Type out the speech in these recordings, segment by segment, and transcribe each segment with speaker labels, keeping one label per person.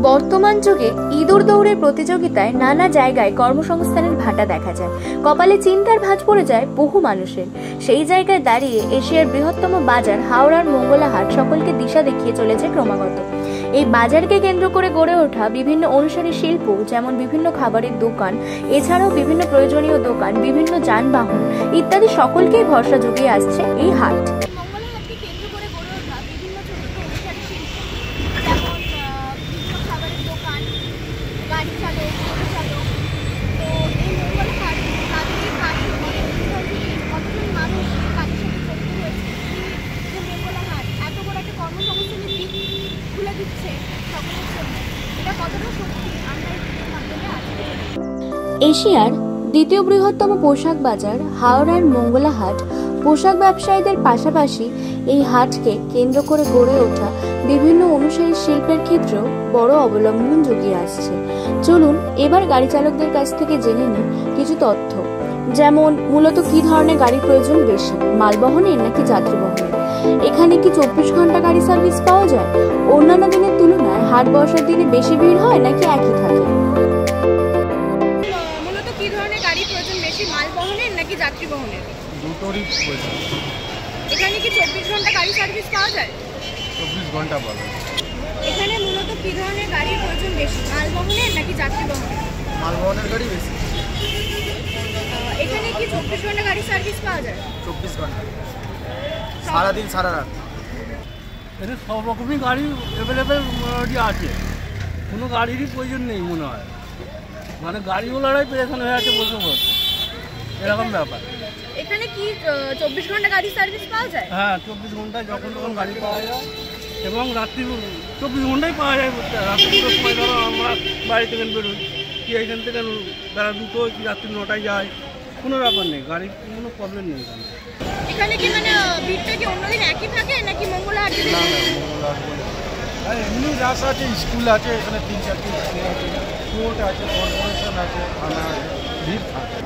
Speaker 1: বর্তমান যুগে ইঁদুর দৌড়ের প্রতিযোগিতায় নানা জায়গায় কর্মসংস্থানের ভাটা দেখা যায়। কপালে চিন্তার ভাঁজ পড়ে যায় বহু মানুষের। সেই জায়গায় দাঁড়িয়ে এশিয়ার বৃহত্তম বাজার হাওড়ার মঙ্গলা হাট সকলকে দিশা দেখিয়ে চলেছে ক্রমাগত। এই বাজারকে কেন্দ্র করে গড়ে ওঠা বিভিন্ন অনুসারী শিল্প, যেমন বিভিন্ন খাবারের দোকান, এছাড়াও বিভিন্ন প্রয়োজনীয় দোকান, বিভিন্ন যানবাহন ইত্যাদি সকলকেই ভরসা জুগিয়ে আসছে এই হাট। এশিয়ার দ্বিতীয় বৃহত্তম পোশাক বাজার হাওড়ার মঙ্গলা হাট পোশাক ব্যবসায়ীদের পাশাপাশি এই হাটকে কেন্দ্র করে গড়ে ওঠা বিভিন্ন অনুসারী শিল্পের ক্ষেত্রেও বড় অবলম্বন জুগিয়ে আসছে। চলুন এবার গাড়ি চালকদের কাছ থেকে জেনে নিই কিছু তথ্য, যেমন মূলত কি ধরনের গাড়ির প্রয়োজন বেশি, মালবহনের নাকি যাত্রী বহনের, এখানে কি 24 ঘন্টা গাড়ি সার্ভিস পাওয়া যায়, অন্যান্য দিনের তুলনায় হাট বসার দিনে বেশি ভিড় হয় নাকি একই থাকে,
Speaker 2: মূলত কি ধরনের গাড়ি প্রয়োজন বেশি, মালবহনের নাকি যাত্রী বহনের?
Speaker 3: দুটোরই প্রয়োজন।
Speaker 2: এখানে কি 24 ঘন্টা গাড়ি সার্ভিস পাওয়া যায়?
Speaker 3: 24 ঘন্টা পাওয়া যায়।
Speaker 2: এখানে মূলত কি ধরনের গাড়ির প্রয়োজন বেশি, মালবহনের নাকি যাত্রী বহনের?
Speaker 3: মালবহনের গাড়ি বেশি।
Speaker 2: এখানে কি 24 ঘন্টা গাড়ি সার্ভিস পাওয়া যায়?
Speaker 3: 24 ঘন্টা, সারাদিন সারা রাত।
Speaker 4: এখানে সব রকমই গাড়ি অ্যাভেলেবেল আছে, কোনো গাড়িরই প্রয়োজন নেই মনে হয়, মানে গাড়িওয়ালারাই পেরেশান হয়ে আছে বসে বসে, এরকম ব্যাপার।
Speaker 2: এখানে কি 24 ঘন্টা গাড়ি সার্ভিস পাওয়া যায়?
Speaker 4: হ্যাঁ, 24 ঘন্টায় যখন তখন গাড়ি পাওয়া যায় এবং রাত্রি 24 ঘন্টাই পাওয়া যায়। রাত্রি 2টোর সময় ধরো আমরা বাড়ি থেকে বেরোই, কি এখান থেকে বেলা 2টো কি রাত্রি 9টায় যায়, কোনো ব্যাপার নেই, গাড়ির কোনো প্রবলেম নেই এখানে।
Speaker 2: এখানে কি মানে ভিড়টা কি অন্যদিন একই থাকে নাকি মঙ্গলা হাট?
Speaker 3: না না, মঙ্গলা হাট বলে আর এমনি রাস্তা আছে, স্কুল আছে, এখানে 3-4টি স্কুল আছে, কোর্ট আছে, কর্পোরেশন আছে, থানা আছে, ভিড় থাকে।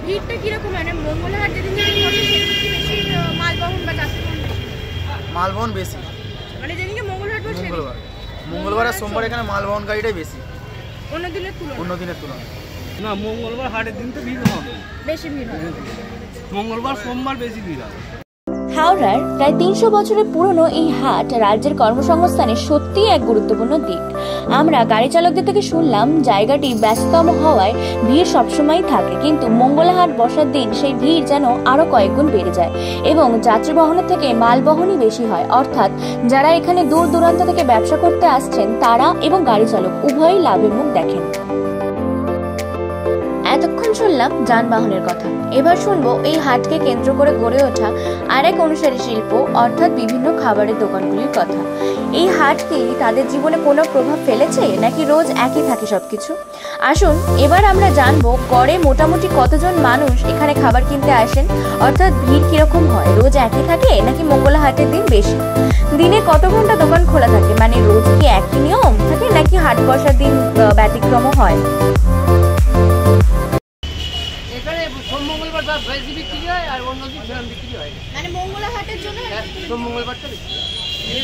Speaker 2: ভিড়টা কিরকম, মানে মঙ্গলা হাট যেদিন যেদিন বসে সেদিন কি বেশি মালবহন বা যাত্রী বহন?
Speaker 3: মালবহন বেশি,
Speaker 2: মানে যেদিনকে মঙ্গলা হাট বসে
Speaker 3: মঙ্গলবার আর সোমবার এখানে মালবহন গাড়িটাই বেশি
Speaker 2: অন্য দিনের
Speaker 3: তুলনায়।
Speaker 4: না, মঙ্গলবার হাটের দিন তো ভিড় হবে,
Speaker 2: বেশি ভিড় হয়।
Speaker 4: মঙ্গলবার সোমবার বেশি ভিড় হবে।
Speaker 1: হাওড়ার প্রায় 300 বছরের পুরনো এই হাট রাজ্যের কর্মসংস্থানের সত্যিই এক গুরুত্বপূর্ণ দিক। আমরা গাড়ি চালকদের থেকে শুনলাম জায়গাটি ব্যস্ততম হওয়ায় ভিড় সবসময় থাকে, কিন্তু মঙ্গলা হাট বসার দিন সেই ভিড় যেন আরো কয়েক গুণ বেড়ে যায় এবং যাত্রী বহনের থেকে মাল বহনই বেশি হয়। অর্থাৎ যারা এখানে দূর দূরান্ত থেকে ব্যবসা করতে আসছেন তারা এবং গাড়ি চালক উভয়ই লাভের মুখ দেখেন। এতক্ষণ শুনলাম যানবাহনের কথা, এবার শুনবো এই হাটকে কেন্দ্র করে গড়ে ওঠা আরেক অনুসারী শিল্প অর্থাৎ বিভিন্ন খাবারের দোকানগুলির কথা। এই হাট কি তাদের জীবনে কোনো প্রভাব ফেলেছে নাকি রোজ একই থাকে সবকিছু? আসুন এবার আমরা জানবো গড়ে মোটামুটি কতজন মানুষ এখানে খাবার কিনতে আসেন, অর্থাৎ ভিড় কিরকম হয়, রোজ একই থাকে নাকি মঙ্গলা হাটের দিন বেশি, দিনে কত ঘন্টা দোকান খোলা থাকে, মানে রোজ কি একই নিয়ম থাকে নাকি হাট বসার দিন ব্যতিক্রমও হয়?
Speaker 5: সোম মঙ্গলবার বেশি বিক্রি হয় আর অন্য দিন সেরকম বিক্রি হয়,
Speaker 2: মানে মঙ্গলা হাটের জন্য
Speaker 5: সোম মঙ্গলবারটা বিক্রি হয়।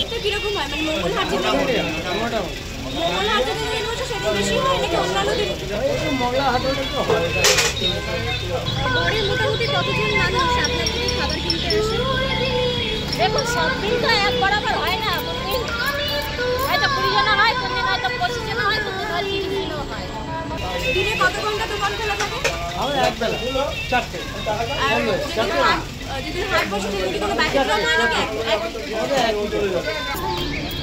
Speaker 2: এটা কিরকম হয়, মানে মঙ্গলা হাট যেদিন বসে সেদিন বেশি হয় নাকি অন্যান্য দিন?
Speaker 5: মঙ্গলা হাটের তো হয়।
Speaker 2: গড়ে মোটামুটি কতজন মানুষ আপনার থেকে খাবার কিনতে আসে?
Speaker 6: দেখুন, সব দিন তো এক বরাবর হয় না, কোনদিন হয়তো 20 জন হয়, কোনদিন হয়তো 25 জন হয়, কোনদিন হয়তো 30 জনও হয়।
Speaker 2: দিনে কত ঘন্টা দোকান খোলা থাকে?
Speaker 5: একবেলা 4টে।
Speaker 2: আর যেদিন হাট বসে সেদিন কি কোনো ব্যতিক্রম হয় নাকি?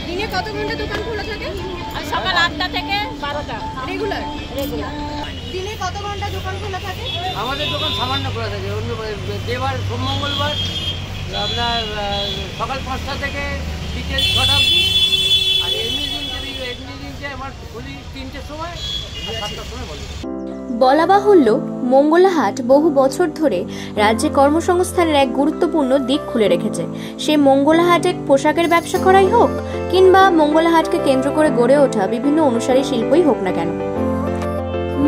Speaker 2: দিনে কত ঘন্টা দোকান খোলা থাকে?
Speaker 6: আর সকাল 8টা থেকে 12টা
Speaker 2: রেগুলার।
Speaker 6: রেগুলার।
Speaker 2: দিনে কত ঘন্টা দোকান খোলা থাকে?
Speaker 5: আমাদের দোকান সামান্য খোলা থাকে, অন্য দেবার সোম মঙ্গলবার আপনার সকাল 5টা থেকে বিকেল 6টা অবধি, আর এমনি দিন আমার খুলি 3টের সময় আর 7টার সময় বলি।
Speaker 1: বলা বাহুল্য মঙ্গলা হাট বহু বছর ধরে রাজ্যে কর্মসংস্থানের এক গুরুত্বপূর্ণ দিক খুলে রেখেছে। সে মঙ্গলা হাটে পোশাকের ব্যবসা করাই হোক কিংবা মঙ্গলা হাটকে কেন্দ্র করে গড়ে ওঠা বিভিন্ন অনুসারী শিল্পই হোক না কেন,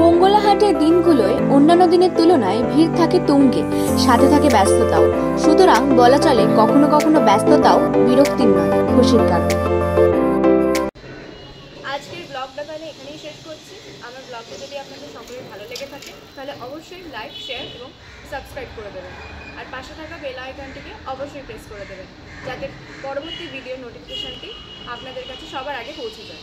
Speaker 1: মঙ্গলা হাটের দিনগুলোয় অন্যান্য দিনের তুলনায় ভিড় থাকে তুঙ্গে, সাথে থাকে ব্যস্ততাও। সুতরাং বলা চলে কখনো কখনো ব্যস্ততাও বিরক্তির নয়, খুশির কারণ।
Speaker 2: আজকের ব্লগটা তাহলে এখানেই শেষ করছি। আমার ব্লগটা যদি আপনাদের সকলের ভালো লেগে থাকে তাহলে অবশ্যই লাইক, শেয়ার এবং সাবস্ক্রাইব করে দেবেন। আর পাশে থাকা বেল আইকনটিকে অবশ্যই প্রেস করে দেবেন, যাতে পরবর্তী ভিডিও নোটিফিকেশনটি আপনাদের কাছে সবার আগে পৌঁছে যায়।